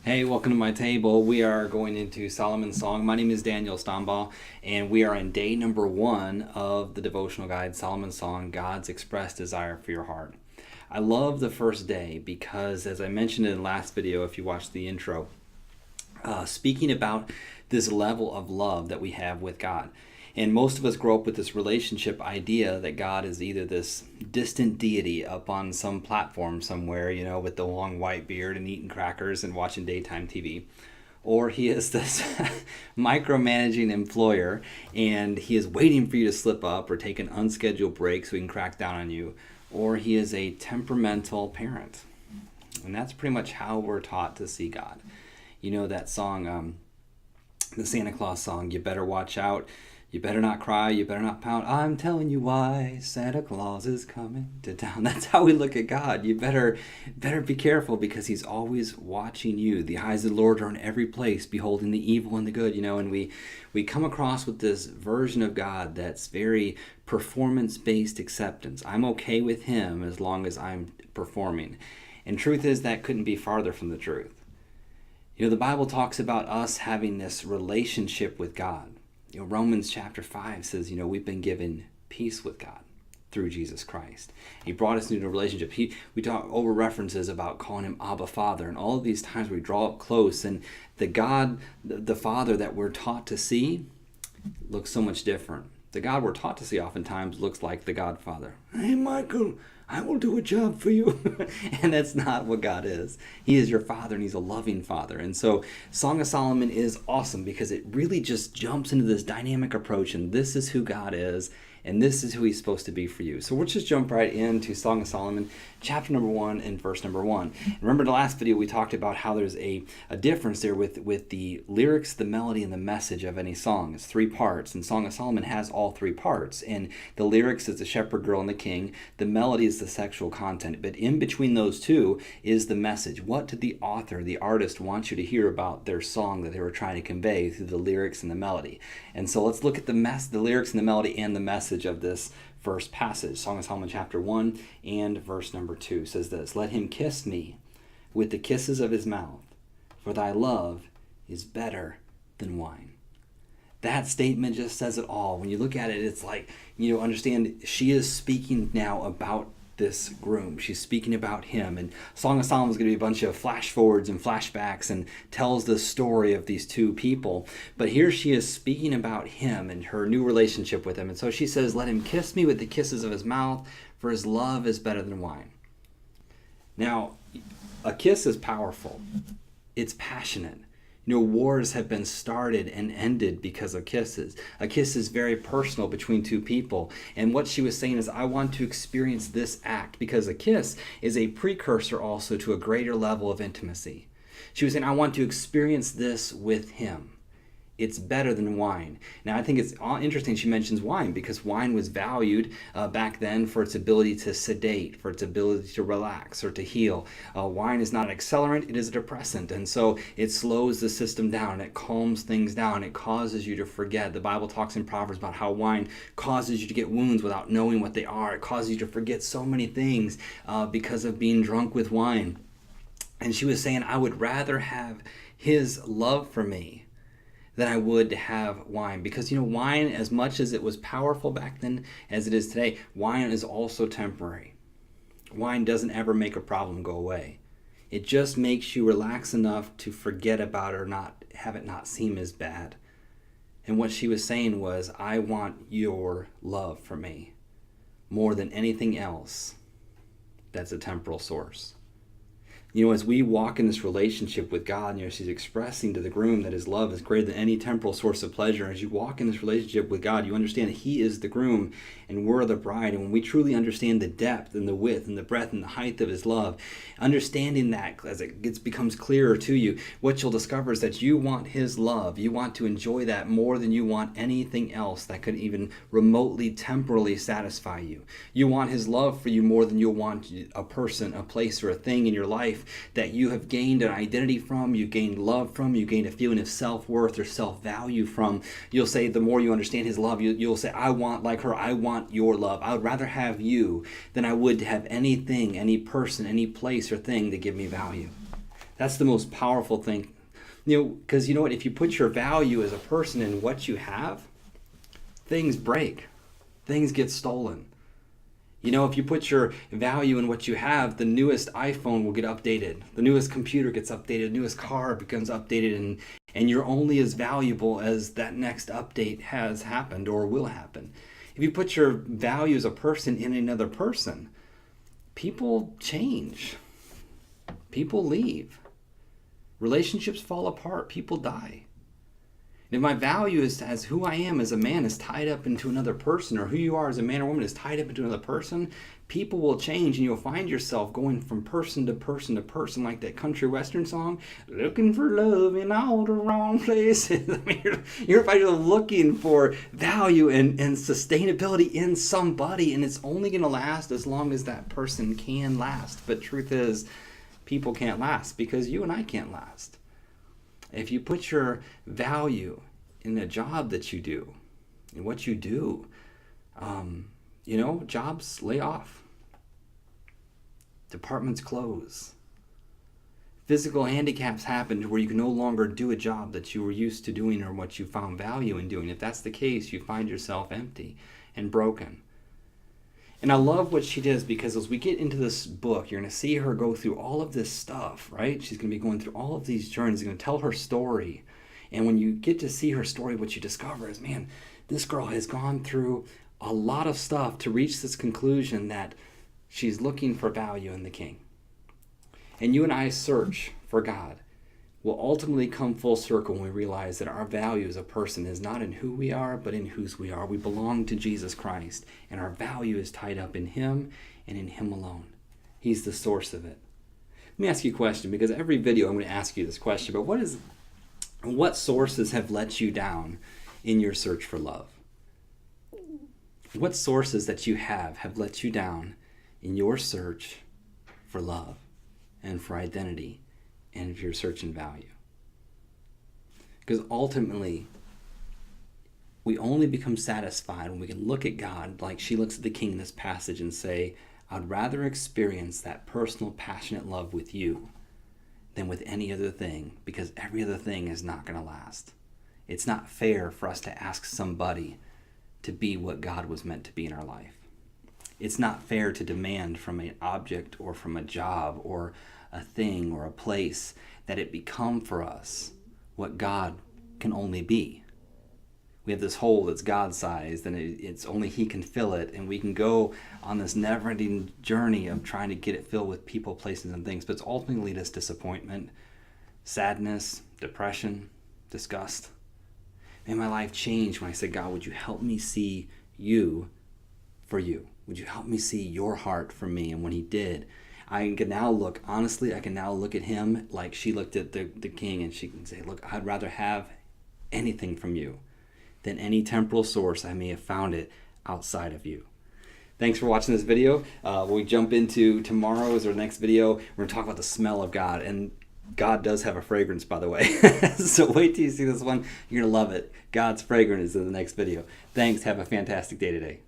Hey, welcome to my table. We are going into Solomon's Song. My name is Daniel Stombaugh, and we are on day number 1 of the devotional guide, Solomon's Song, God's Expressed Desire for Your Heart. I love the first day because, as I mentioned in the last video, if you watched the intro, speaking about this level of love that we have with God. And most of us grow up with this relationship idea that God is either this distant deity up on some platform somewhere, with the long white beard and eating crackers and watching daytime TV. Or he is this micromanaging employer and he is waiting for you to slip up or take an unscheduled break so he can crack down on you. Or he is a temperamental parent. And that's pretty much how we're taught to see God. You know that song, the Santa Claus song, you better watch out. You better not cry, you better not pout. I'm telling you why Santa Claus is coming to town. That's how we look at God. You better be careful because he's always watching you. The eyes of the Lord are in every place, beholding the evil and the good, and we come across with this version of God that's very performance-based acceptance. I'm okay with him as long as I'm performing. And truth is that couldn't be farther from the truth. The Bible talks about us having this relationship with God. Romans chapter 5 says, we've been given peace with God through Jesus Christ. He brought us into a relationship. We talk over references about calling him Abba Father, and all of these times we draw up close, and the God, the Father that we're taught to see looks so much different. The God we're taught to see oftentimes looks like the Godfather. Hey, Michael, I will do a job for you. And that's not what God is. He is your Father, and he's a loving Father. And so Song of Solomon is awesome because it really just jumps into this dynamic approach, and this is who God is, and this is who he's supposed to be for you. So we'll just jump right into Song of Solomon, chapter number 1 and verse number 1. Remember the last video we talked about how there's a difference there with the lyrics, the melody, and the message of any song. It's 3 parts, and Song of Solomon has all 3 parts. And the lyrics is the shepherd girl and the king. The melody is the sexual content. But in between those two is the message. What did the author, the artist, want you to hear about their song that they were trying to convey through the lyrics and the melody? And so let's look at the lyrics and the melody and the message of this first passage. Song of Solomon chapter 1 and verse number 2 says this: Let him kiss me with the kisses of his mouth, for thy love is better than wine. That statement just says it all. When you look at it, it's like, understand she is speaking now about this groom. She's speaking about him. And Song of Solomon is going to be a bunch of flash forwards and flashbacks and tells the story of these 2 people. But here she is speaking about him and her new relationship with him. And so she says, let him kiss me with the kisses of his mouth, for his love is better than wine. Now, a kiss is powerful. It's passionate. Wars have been started and ended because of kisses. A kiss is very personal between 2 people. And what she was saying is, I want to experience this act, because a kiss is a precursor also to a greater level of intimacy. She was saying, I want to experience this with him. It's better than wine. Now, I think it's interesting she mentions wine, because wine was valued back then for its ability to sedate, for its ability to relax or to heal. Wine is not an accelerant, it is a depressant. And so it slows the system down, it calms things down, it causes you to forget. The Bible talks in Proverbs about how wine causes you to get wounds without knowing what they are. It causes you to forget so many things because of being drunk with wine. And she was saying, I would rather have his love for me than I would to have wine. Because, wine, as much as it was powerful back then as it is today, wine is also temporary. Wine doesn't ever make a problem go away. It just makes you relax enough to forget about it or not have it not seem as bad. And what she was saying was, I want your love for me more than anything else that's a temporal source. As we walk in this relationship with God, she's expressing to the groom that his love is greater than any temporal source of pleasure. As you walk in this relationship with God, you understand that he is the groom and we're the bride. And when we truly understand the depth and the width and the breadth and the height of his love, understanding that as it becomes clearer to you, what you'll discover is that you want his love. You want to enjoy that more than you want anything else that could even remotely, temporally satisfy you. You want his love for you more than you'll want a person, a place, or a thing in your life that you have gained an identity from, you gained love from, you gained a feeling of self-worth or self-value from. You'll say the more you understand his love, you'll say, I want like her, I want your love. I would rather have you than I would to have anything, any person, any place or thing to give me value. That's the most powerful thing. Because you know what? If you put your value as a person in what you have, things break. Things get stolen. If you put your value in what you have, the newest iPhone will get updated. The newest computer gets updated. The newest car becomes updated. And you're only as valuable as that next update has happened or will happen. If you put your value as a person in another person, people change. People leave. Relationships fall apart. People die. If my value as who I am as a man is tied up into another person, or who you are as a man or woman is tied up into another person, people will change, and you'll find yourself going from person to person to person, like that country western song, looking for love in all the wrong places. You're looking for value and sustainability in somebody, and it's only going to last as long as that person can last. But truth is, people can't last because you and I can't last. If you put your value in a job that you do, in what you do, jobs lay off. Departments close. Physical handicaps happen to where you can no longer do a job that you were used to doing or what you found value in doing. If that's the case, you find yourself empty and broken. And I love what she does, because as we get into this book, you're going to see her go through all of this stuff, right? She's going to be going through all of these journeys. She's going to tell her story. And when you get to see her story, what you discover is, man, this girl has gone through a lot of stuff to reach this conclusion that she's looking for value in the King. And you and I search for God will ultimately come full circle when we realize that our value as a person is not in who we are, but in whose we are. We belong to Jesus Christ, and our value is tied up in Him and in Him alone. He's the source of it. Let me ask you a question, because every video I'm going to ask you this question, but what sources have let you down in your search for love? What sources that you have let you down in your search for love and for identity and if you're searching value? Because ultimately, we only become satisfied when we can look at God like she looks at the King in this passage and say, I'd rather experience that personal, passionate love with you than with any other thing, because every other thing is not going to last. It's not fair for us to ask somebody to be what God was meant to be in our life. It's not fair to demand from an object or from a job or a thing or a place that it become for us what God can only be. We have this hole that's God-sized, and it's only He can fill it, and we can go on this never-ending journey of trying to get it filled with people, places, and things, but it's ultimately lead us disappointment, sadness, depression, disgust. And my life changed when I said, God, would you help me see you for you? Would you help me see your heart for me? And when He did, I can now look at Him like she looked at the King, and she can say, look, I'd rather have anything from you than any temporal source I may have found it outside of you. Thanks for watching this video. When we jump into tomorrow is our next video, we're going to talk about the smell of God. And God does have a fragrance, by the way. So wait till you see this one. You're going to love it. God's fragrance is in the next video. Thanks. Have a fantastic day today.